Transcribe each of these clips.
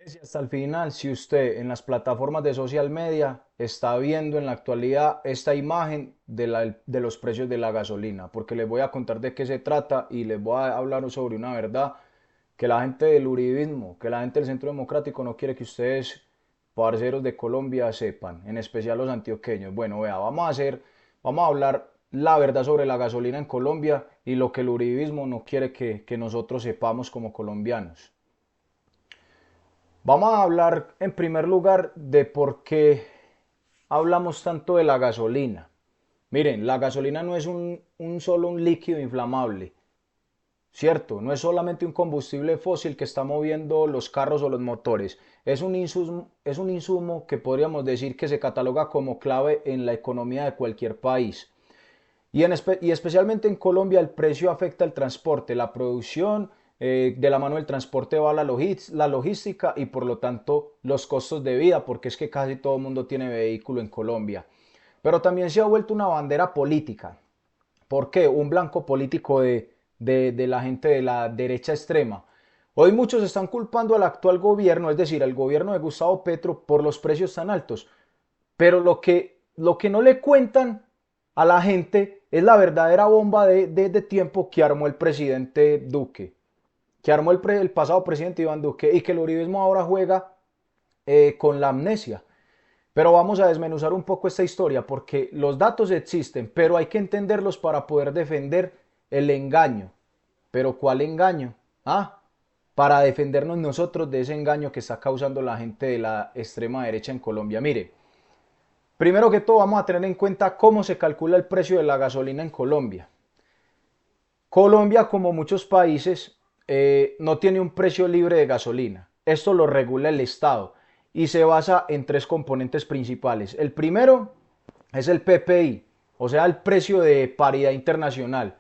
Si hasta el final, si usted en las plataformas de social media está viendo en la actualidad esta imagen de los precios de la gasolina, porque les voy a contar de qué se trata y les voy a hablar sobre una verdad que la gente del uribismo, que la gente del Centro Democrático no quiere que ustedes, parceros de Colombia, sepan, en especial los antioqueños. Bueno, vea, vamos a hablar la verdad sobre la gasolina en Colombia y lo que el uribismo no quiere que nosotros sepamos como colombianos. Vamos a hablar en primer lugar de por qué hablamos tanto de la gasolina. Miren, la gasolina no es solo un líquido inflamable, ¿cierto? No es solamente un combustible fósil que está moviendo los carros o los motores. Es un insumo que podríamos decir que se cataloga como clave en la economía de cualquier país. Y especialmente en Colombia el precio afecta el transporte, la producción, de la mano del transporte va la logística y por lo tanto los costos de vida, porque es que casi todo el mundo tiene vehículo en Colombia. Pero también se ha vuelto una bandera política. ¿Por qué? Un blanco político de la gente de la derecha extrema. Hoy muchos están culpando al actual gobierno, es decir, al gobierno de Gustavo Petro, por los precios tan altos. Pero lo que no le cuentan a la gente es la verdadera bomba de tiempo que armó el presidente Duque, que armó el pasado presidente Iván Duque y que el uribismo ahora juega con la amnesia. Pero vamos a desmenuzar un poco esta historia porque los datos existen, pero hay que entenderlos para poder defender el engaño. ¿Pero cuál engaño? Ah, para defendernos nosotros de ese engaño que está causando la gente de la extrema derecha en Colombia. Mire, primero que todo vamos a tener en cuenta cómo se calcula el precio de la gasolina en Colombia. Colombia, como muchos países, no tiene un precio libre de gasolina. Esto lo regula el Estado y se basa en tres componentes principales. El primero es el PPI, o sea, el precio de paridad internacional.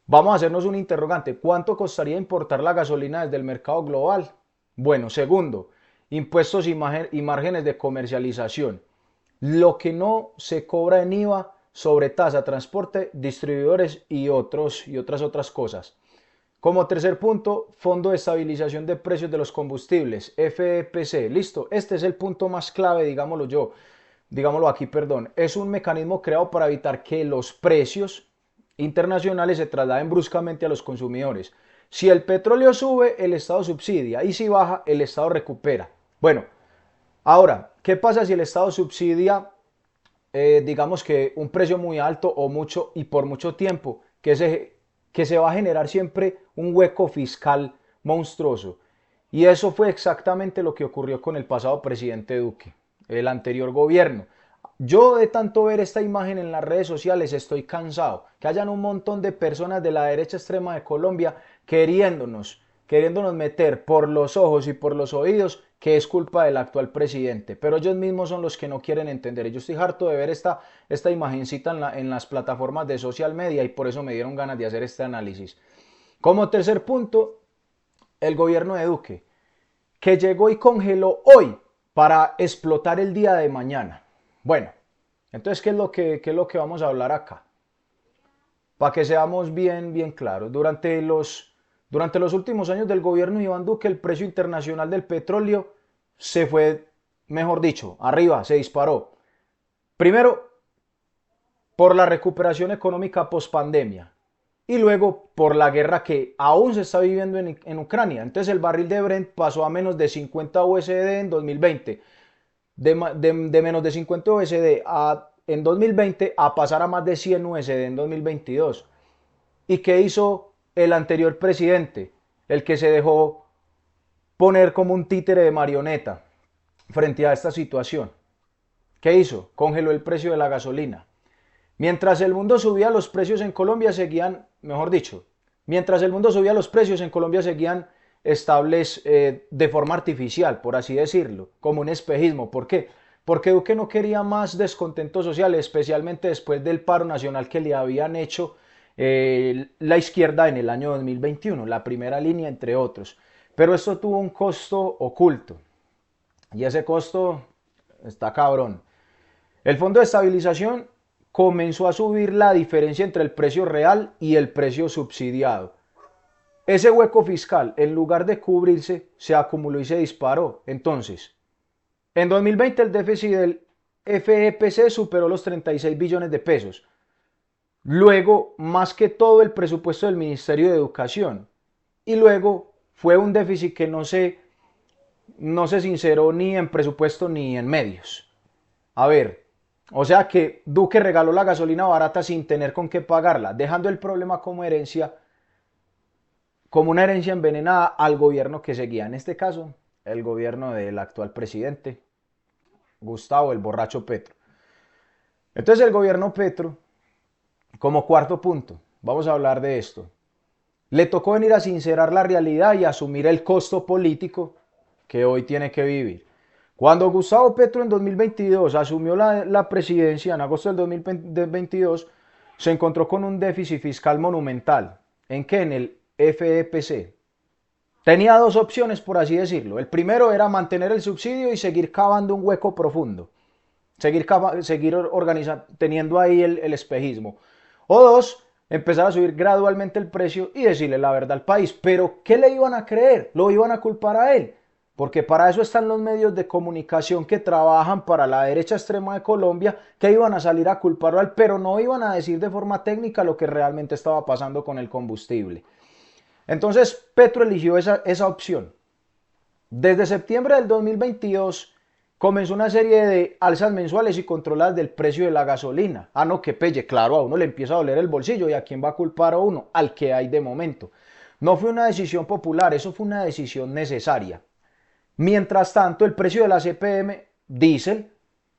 Vamos a hacernos un interrogante. ¿Cuánto costaría importar la gasolina desde el mercado global? Bueno, segundo, impuestos y márgenes de comercialización. Lo que no se cobra en IVA sobre tasa, transporte, distribuidores y otras cosas. Como tercer punto, Fondo de Estabilización de Precios de los Combustibles, FEPC. Listo, este es el punto más clave, digámoslo aquí, perdón. Es un mecanismo creado para evitar que los precios internacionales se trasladen bruscamente a los consumidores. Si el petróleo sube, el Estado subsidia y si baja, el Estado recupera. Bueno, ahora, ¿qué pasa si el Estado subsidia, digamos que un precio muy alto o mucho y por mucho tiempo, que se va a generar siempre un hueco fiscal monstruoso? Y eso fue exactamente lo que ocurrió con el pasado presidente Duque, el anterior gobierno. Yo de tanto ver esta imagen en las redes sociales estoy cansado. Que hayan un montón de personas de la derecha extrema de Colombia queriéndonos meter por los ojos y por los oídos que es culpa del actual presidente. Pero ellos mismos son los que no quieren entender. Y yo estoy harto de ver esta imagencita en las plataformas de social media y por eso me dieron ganas de hacer este análisis. Como tercer punto, el gobierno de Duque, que llegó y congeló hoy para explotar el día de mañana. Bueno, entonces, ¿qué es lo que vamos a hablar acá? Para que seamos bien claros. Durante los últimos años del gobierno de Iván Duque, el precio internacional del petróleo se fue, mejor dicho, arriba, se disparó. Primero, por la recuperación económica post-pandemia y luego por la guerra que aún se está viviendo en Ucrania. Entonces el barril de Brent pasó a menos de 50 USD en 2020, de menos de 50 USD en 2020 a pasar a más de 100 USD en 2022. ¿Y qué hizo el anterior presidente? El que se dejó poner como un títere de marioneta frente a esta situación. ¿Qué hizo? Congeló el precio de la gasolina. Mientras el mundo subía los precios en Colombia seguían, mejor dicho, mientras el mundo subía los precios en Colombia seguían estables, de forma artificial, por así decirlo, como un espejismo. ¿Por qué? Porque Duque no quería más descontento social, especialmente después del paro nacional que le habían hecho, la izquierda en el año 2021, la primera línea entre otros. Pero esto tuvo un costo oculto y ese costo está cabrón. El fondo de estabilización comenzó a subir la diferencia entre el precio real y el precio subsidiado. ese hueco fiscal, en lugar de cubrirse, se acumuló y se disparó. Entonces, en 2020 el déficit del FEPC superó los 36 billones de pesos. Luego, más que todo el presupuesto del Ministerio de Educación. Y luego fue un déficit que no se sinceró ni en presupuesto ni en medios. A ver, o sea que Duque regaló la gasolina barata sin tener con qué pagarla, dejando el problema como una herencia envenenada al gobierno que seguía. En este caso, el gobierno del actual presidente, Gustavo el borracho Petro. Entonces el gobierno Petro, como cuarto punto, vamos a hablar de esto. Le tocó venir a sincerar la realidad y asumir el costo político que hoy tiene que vivir. Cuando Gustavo Petro en 2022 asumió la presidencia, en agosto del 2022, se encontró con un déficit fiscal monumental. ¿En qué? En el FEPC. Tenía dos opciones, por así decirlo. El primero era mantener el subsidio y seguir cavando un hueco profundo. Seguir teniendo ahí el espejismo. O dos, empezar a subir gradualmente el precio y decirle la verdad al país. Pero ¿qué le iban a creer? ¿Lo iban a culpar a él? Porque para eso están los medios de comunicación que trabajan para la derecha extrema de Colombia, que iban a salir a culparlo a él, pero no iban a decir de forma técnica lo que realmente estaba pasando con el combustible. Entonces Petro eligió esa opción. Desde septiembre del 2022 comenzó una serie de alzas mensuales y controladas del precio de la gasolina. Ah, no, que pelle, claro, a uno le empieza a doler el bolsillo. ¿Y a quién va a culpar a uno? Al que hay de momento. No fue una decisión popular, eso fue una decisión necesaria. Mientras tanto, el precio de la CPM diésel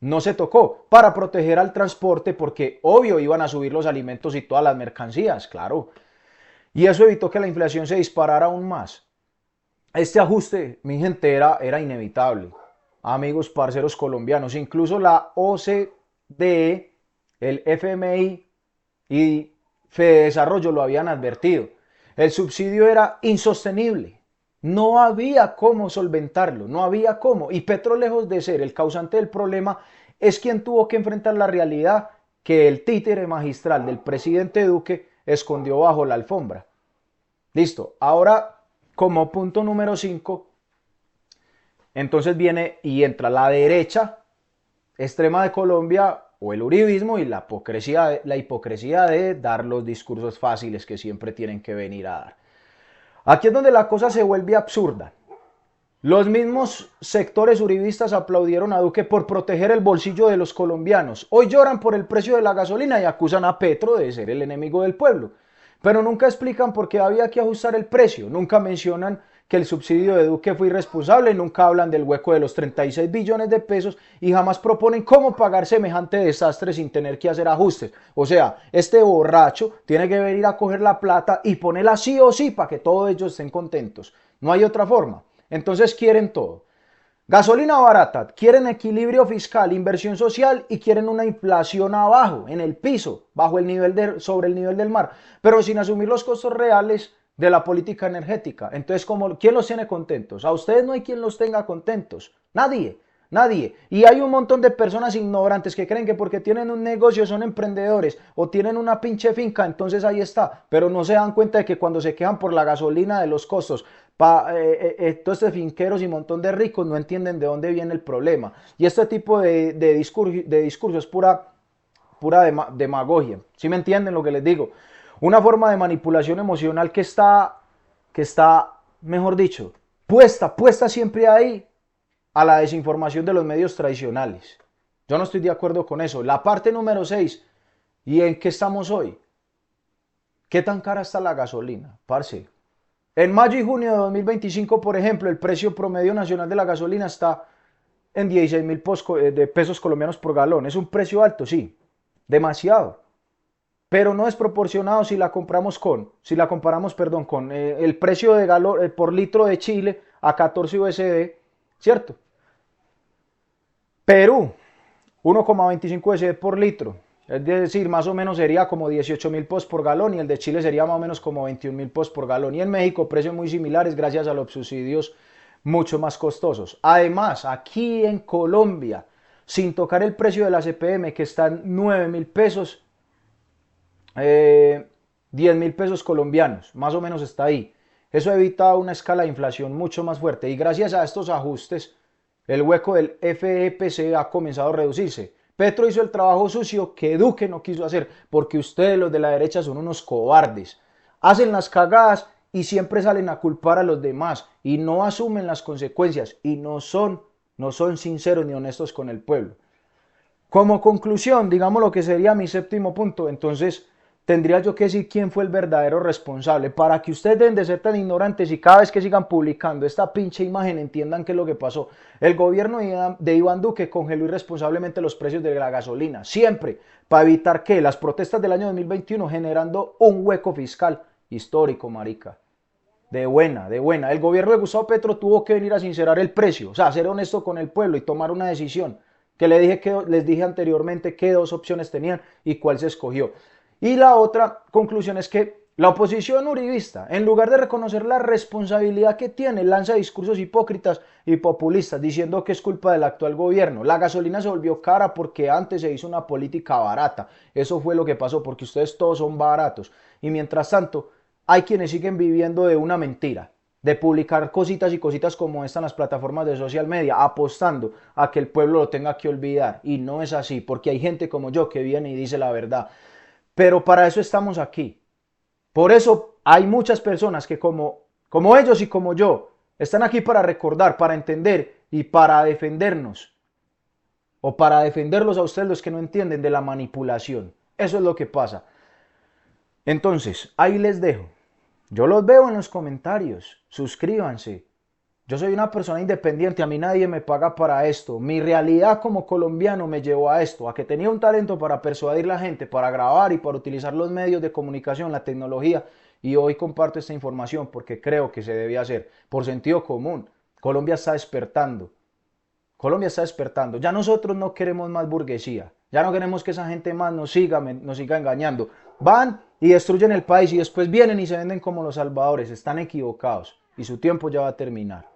no se tocó para proteger al transporte porque obvio iban a subir los alimentos y todas las mercancías, claro. Y eso evitó que la inflación se disparara aún más. Este ajuste, mi gente, era inevitable. Amigos, parceros colombianos, incluso la OCDE, el FMI y Fede Desarrollo lo habían advertido. El subsidio era insostenible. No había cómo solventarlo, no había cómo. Y Petro, lejos de ser el causante del problema, es quien tuvo que enfrentar la realidad que el títere magistral del presidente Duque escondió bajo la alfombra. Listo. Ahora, como punto número 5, entonces viene y entra la derecha extrema de Colombia o el uribismo y la hipocresía de dar los discursos fáciles que siempre tienen que venir a dar. Aquí es donde la cosa se vuelve absurda. Los mismos sectores uribistas aplaudieron a Duque por proteger el bolsillo de los colombianos. Hoy lloran por el precio de la gasolina y acusan a Petro de ser el enemigo del pueblo. Pero nunca explican por qué había que ajustar el precio. Nunca mencionan que el subsidio de Duque fue irresponsable, nunca hablan del hueco de los 36 billones de pesos y jamás proponen cómo pagar semejante desastre sin tener que hacer ajustes. O sea, este borracho tiene que venir a coger la plata y ponerla sí o sí para que todos ellos estén contentos. No hay otra forma. Entonces quieren todo. Gasolina barata, quieren equilibrio fiscal, inversión social y quieren una inflación abajo, en el piso, sobre el nivel del mar, pero sin asumir los costos reales de la política energética. Entonces, ¿quién los tiene contentos? A ustedes no hay quien los tenga contentos. Nadie. Nadie. Y hay un montón de personas ignorantes que creen que porque tienen un negocio son emprendedores o tienen una pinche finca, entonces ahí está. Pero no se dan cuenta de que cuando se quejan por la gasolina de los costos, todos estos finqueros y un montón de ricos no entienden de dónde viene el problema. Y este tipo de discurso es pura demagogia. ¿Sí me entienden lo que les digo? Una forma de manipulación emocional que está, mejor dicho, puesta siempre ahí a la desinformación de los medios tradicionales. Yo no estoy de acuerdo con eso. La parte número 6. ¿Y en qué estamos hoy? ¿Qué tan cara está la gasolina? Parce. En mayo y junio de 2025, por ejemplo, el precio promedio nacional de la gasolina está en 16.000 de pesos colombianos por galón. Es un precio alto, sí. Demasiado. Pero no es proporcionado si la comparamos con el precio de galón por litro de Chile a 14 USD, ¿cierto? Perú, 1,25 USD por litro. Es decir, más o menos sería como 18.000 POS por galón y el de Chile sería más o menos como 21.000 POS por galón. Y en México precios muy similares gracias a los subsidios mucho más costosos. Además, aquí en Colombia, sin tocar el precio de la CPM que está en 9.000 pesos, 10.000 pesos colombianos, más o menos está ahí. Eso evita una escala de inflación mucho más fuerte y gracias a estos ajustes, el hueco del FEPC ha comenzado a reducirse. Petro hizo el trabajo sucio que Duque no quiso hacer, porque ustedes los de la derecha son unos cobardes. Hacen las cagadas y siempre salen a culpar a los demás y no asumen las consecuencias y no son sinceros ni honestos con el pueblo. Como conclusión, digamos lo que sería mi séptimo punto, entonces tendría yo que decir quién fue el verdadero responsable para que ustedes deben de ser tan ignorantes y cada vez que sigan publicando esta pinche imagen entiendan qué es lo que pasó. El gobierno de Iván Duque congeló irresponsablemente los precios de la gasolina, siempre para evitar que las protestas del año 2021 generando un hueco fiscal histórico, marica. De buena, de buena. El gobierno de Gustavo Petro tuvo que venir a sincerar el precio, o sea, ser honesto con el pueblo y tomar una decisión. Que les dije anteriormente qué dos opciones tenían y cuál se escogió. Y la otra conclusión es que la oposición uribista, en lugar de reconocer la responsabilidad que tiene, lanza discursos hipócritas y populistas diciendo que es culpa del actual gobierno. La gasolina se volvió cara porque antes se hizo una política barata. Eso fue lo que pasó porque ustedes todos son baratos. Y mientras tanto, hay quienes siguen viviendo de una mentira, de publicar cositas y cositas como esta en las plataformas de social media, apostando a que el pueblo lo tenga que olvidar. Y no es así, porque hay gente como yo que viene y dice la verdad. Pero para eso estamos aquí. Por eso hay muchas personas que como ellos y como yo, están aquí para recordar, para entender y para defendernos. O para defenderlos a ustedes los que no entienden de la manipulación. Eso es lo que pasa. Entonces, ahí les dejo. Yo los veo en los comentarios. Suscríbanse. Yo soy una persona independiente, a mí nadie me paga para esto. Mi realidad como colombiano me llevó a esto, a que tenía un talento para persuadir a la gente, para grabar y para utilizar los medios de comunicación, la tecnología. Y hoy comparto esta información porque creo que se debía hacer, por sentido común. Colombia está despertando. Colombia está despertando. Ya nosotros no queremos más burguesía. Ya no queremos que esa gente más nos siga engañando. Van y destruyen el país y después vienen y se venden como los salvadores. Están equivocados y su tiempo ya va a terminar.